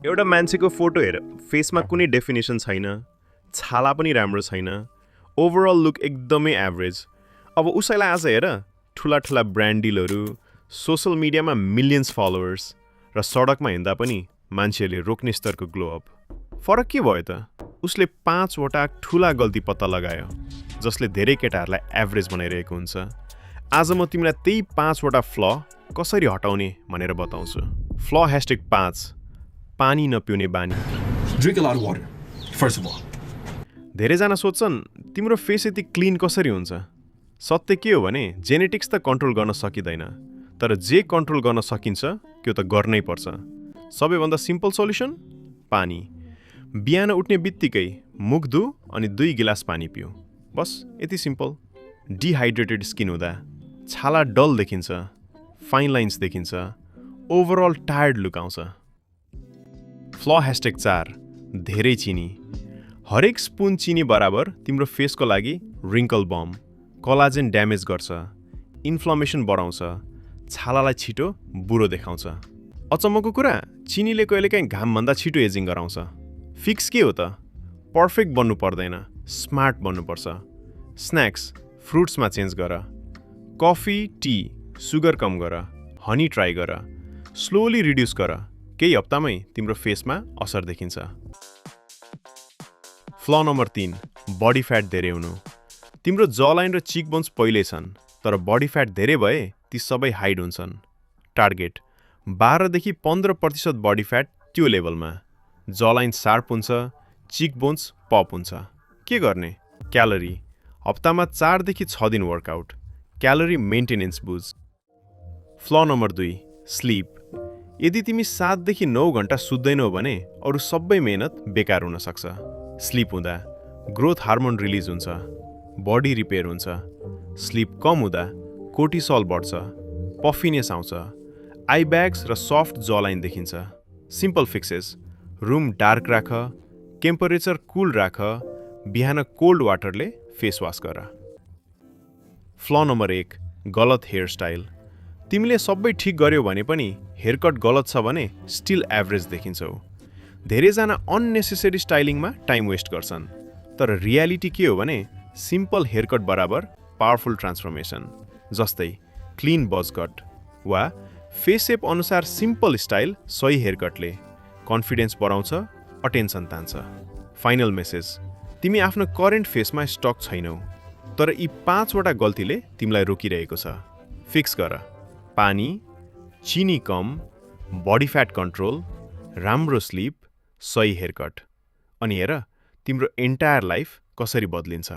एउटा मान्छेको फोटो हेर, फेसमा कुनै डेफिनेसन छैन, छाला पनि राम्रो छैन, ओभरअल लुक एकदमै एभरेज। अब उसैलाई आज हेर, ठुला ठुला ब्रान्ड डिलहरू, सोसल मिडियामा मिलियन्स फलोवर्स र सडकमा हिँड्दा पनि मान्छेहरूले रोक्ने स्तरको ग्लो अप। फरक के भयो त? उसले 5वटा ठुला गल्ती पत्ता लगायो जसले धेरै केटाहरूलाई एभरेज बनाइरहेको हुन्छ। आज म तिमीलाई त्यही 5वटा फ्ल कसरी हटाउने भनेर बताउँछु। फ्ल #5 पानी नपिउने बानी। Drink a lot of water, first of all. धेरैजना सोध्छन् तिम्रो फेस यति क्लिन कसरी हुन्छ? सत्य के हो भने जेनेटिक्स त कन्ट्रोल गर्न सकिँदैन, तर जे कन्ट्रोल गर्न सकिन्छ त्यो त गर्नै पर्छ। सबैभन्दा सिम्पल सोल्युसन पानी। बिहान उठ्ने बित्तिकै मुख धु अनि 2 गिलास पानी पिऊ। बस यति सिम्पल। डिहाइड्रेटेड स्किन हुँदा छाला डल देखिन्छ, फाइन लाइन्स देखिन्छ, ओभरअल टायर्ड लुक आउँछ। फ्ल #4 धेरै चिनी। हरेक स्पुन चिनी बराबर तिम्रो फेसको लागि रिङ्कल बम, कोलाजेन ड्यामेज गर्छ, इन्फ्लमेसन बढाउँछ, छालालाई छिटो बुरो देखाउँछ। अचम्मको कुरा, चिनीले कहिलेकाहीँ घामभन्दा छिटो एजिङ गराउँछ। फिक्स के हो त? पर्फेक्ट बन्नु पर्दैन, स्मार्ट बन्नुपर्छ। स्न्याक्स फ्रुट्समा चेन्ज गर, कफी टी सुगर कम गर, हनी ट्राई गर, स्लोली रिड्युस गर। केही हप्तामै तिम्रो फेसमा असर देखिन्छ। फ्ल नम्बर 3 बडी फ्याट धेरै हुनु। तिम्रो जलाइन र चिक बोन्स पहिल्यै छन्, तर बडी फ्याट धेरै भए ती सबै हाइड हुन्छन्। टार्गेट 12 देखि 15% बडी फ्याट त्यो लेभलमा। जलाइन सार्प हुन्छ, चिक बोन्स पप हुन्छ। के गर्ने? क्यालोरी हप्तामा 4 देखि 6 दिन वर्कआउट, क्यालोरी मेन्टेनेन्स बुझ। फ्ल नम्बर 2 स्लिप। यदि तिमी 7 देखि 9 घण्टा सुत्दैनौ भने अरू सबै मेहनत बेकार हुन सक्छ। स्लिप हुँदा ग्रोथ हार्मोन रिलिज हुन्छ, बडी रिपेयर हुन्छ। स्लिप कम हुँदा कोर्टिसोल बढ्छ, पफिनेस आउँछ, आई ब्याग्स र सफ्ट जलाइन देखिन्छ। सिम्पल फिक्सेस: रुम डार्क राख, टेम्परेचर कुल राख, बिहान कोल्ड वाटरले फेस वास गर। फ्ल नम्बर 1 गलत हेयरस्टाइल। तिमीले सबै ठिक गर्यौ भने पनि हेयरकट गलत छ भने स्टिल एभरेज देखिन्छौ। धेरैजना अननेसेसरी स्टाइलिङमा टाइम वेस्ट गर्छन्, तर रियालिटी के हो भने सिम्पल हेयरकट बराबर पावरफुल ट्रान्सफर्मेसन। जस्तै क्लिन बज कट वा फेस सेप अनुसार सिम्पल स्टाइल सही हेयरकटले कन्फिडेन्स बढाउँछ, अटेन्सन तान्छ। फाइनल मेसेज: तिमी आफ्नो करेन्ट फेसमा स्टक छैनौ, तर यी 5वटा गल्तीले तिमीलाई रोकिरहेको छ। फिक्स गर: पानी, चिनी कम, बडी फ्याट कन्ट्रोल, राम्रो स्लिप, सही हेयरकट। अनि हेर तिम्रो एन्टायर लाइफ कसरी बदलिन्छ।